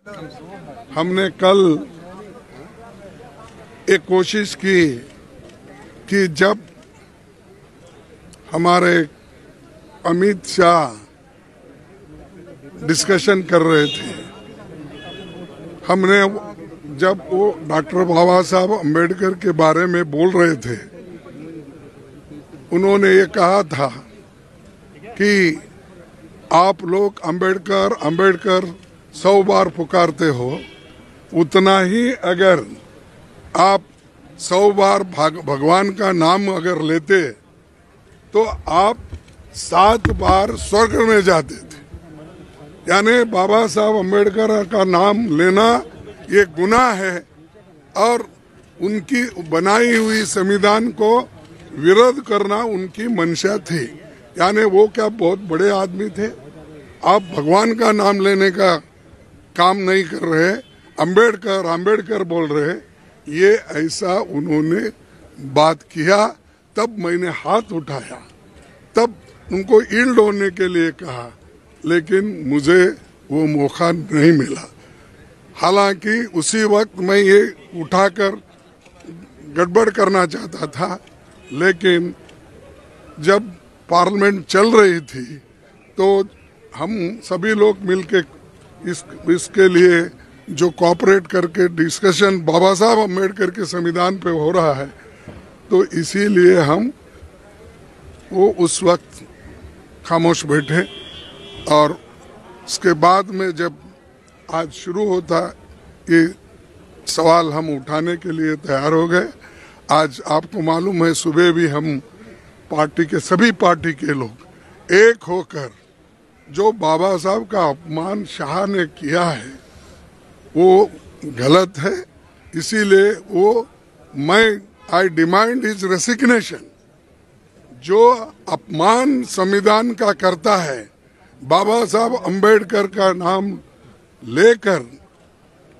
हमने कल एक कोशिश की कि जब हमारे अमित शाह डिस्कशन कर रहे थे, हमने जब वो डॉक्टर बाबा साहब अम्बेडकर के बारे में बोल रहे थे, उन्होंने ये कहा था कि आप लोग अम्बेडकर अम्बेडकर 100 बार पुकारते हो, उतना ही अगर आप 100 बार भगवान का नाम अगर लेते तो आप 7 बार स्वर्ग में जाते थे। यानी बाबा साहब अम्बेडकर का नाम लेना ये गुनाह है और उनकी बनाई हुई संविधान को विरोध करना उनकी मंशा थी। यानी वो क्या बहुत बड़े आदमी थे? आप भगवान का नाम लेने का काम नहीं कर रहे, अम्बेडकर अम्बेडकर बोल रहे, ये ऐसा उन्होंने बात किया। तब मैंने हाथ उठाया, तब उनको ईल्ड होने के लिए कहा, लेकिन मुझे वो मौका नहीं मिला। हालांकि उसी वक्त मैं ये उठाकर गड़बड़ करना चाहता था, लेकिन जब पार्लियामेंट चल रही थी तो हम सभी लोग मिलके इसके लिए जो कोऑपरेट करके डिस्कशन बाबा साहब अम्बेडकर के संविधान पे हो रहा है, तो इसीलिए हम वो उस वक्त खामोश बैठे। और उसके बाद में जब आज शुरू होता ये सवाल हम उठाने के लिए तैयार हो गए। आज आपको मालूम है, सुबह भी हम पार्टी के सभी पार्टी के लोग एक होकर जो बाबा साहब का अपमान शाह ने किया है वो गलत है, इसीलिए वो आई डिमांड हिज रेसिग्नेशन। जो अपमान संविधान का करता है, बाबा साहब अम्बेडकर का नाम लेकर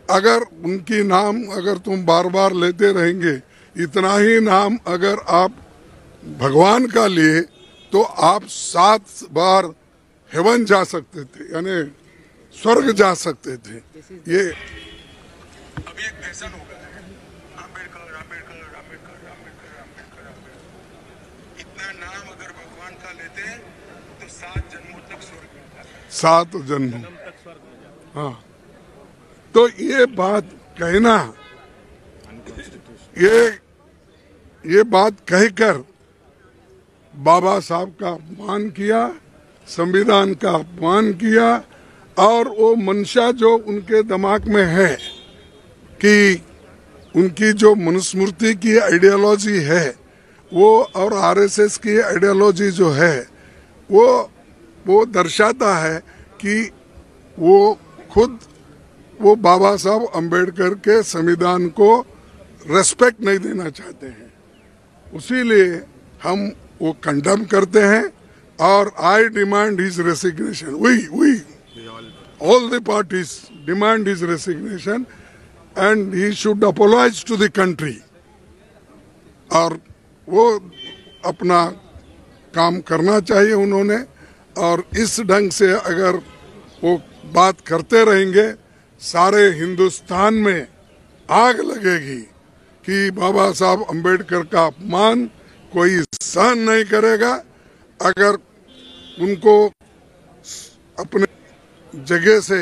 अगर उनकी नाम अगर तुम बार बार लेते रहेंगे, इतना ही नाम अगर आप भगवान का लिए तो आप 7 बार हेवन जा सकते थे, यानी स्वर्ग जा सकते थे। ये अभी एक फैशन हो गया है, अम्बेडकर अम्बेडकर अम्बेडकर अम्बेडकर अम्बेडकर। इतना नाम अगर भगवान का लेते तो 7 जन्मों तक स्वर्ग मिलता है। 7 जन्म, हाँ। तो ये बात कहना, ये बात कहकर बाबा साहब का अपमान किया, संविधान का अपमान किया, और वो मंशा जो उनके दिमाग में है कि उनकी जो मनुस्मृति की आइडियोलॉजी है वो और आरएसएस की आइडियोलॉजी जो है वो दर्शाता है कि वो खुद वो बाबा साहब अम्बेडकर के संविधान को रेस्पेक्ट नहीं देना चाहते हैं। उसीलिए हम वो कंडेम करते हैं और I demand his resignation. We all the parties demand his resignation and he should apologize to the country। और वो अपना काम करना चाहिए उन्होंने, और इस ढंग से अगर वो बात करते रहेंगे, सारे हिंदुस्तान में आग लगेगी कि बाबा साहब अम्बेडकर का अपमान कोई सहन नहीं करेगा। अगर उनको अपने जगह से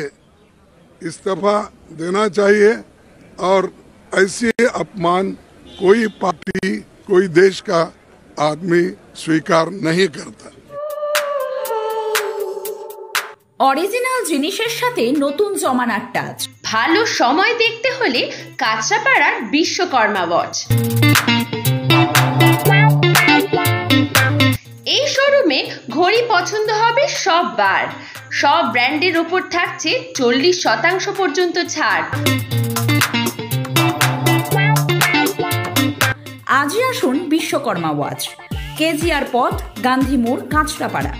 इस्तीफा देना चाहिए, और ऐसे अपमान कोई पार्टी कोई देश का आदमी स्वीकार नहीं करता। অরিজিনাল জিনিসের সাথে নতুন জমানার টাচ। ভালো সময় দেখতে হলে কাঁচরাপাড়ার বিশ্বকর্মা ওয়াচ। এই শোরুমে ঘড়ি পছন্দ হবে সববার। সব ব্র্যান্ডের উপর থাকছে 40% পর্যন্ত ছাড়। আজই আসুন বিশ্বকর্মা ওয়াচ, কেজিআর পথ, গান্ধী মোড়, কাঁচরাপাড়া।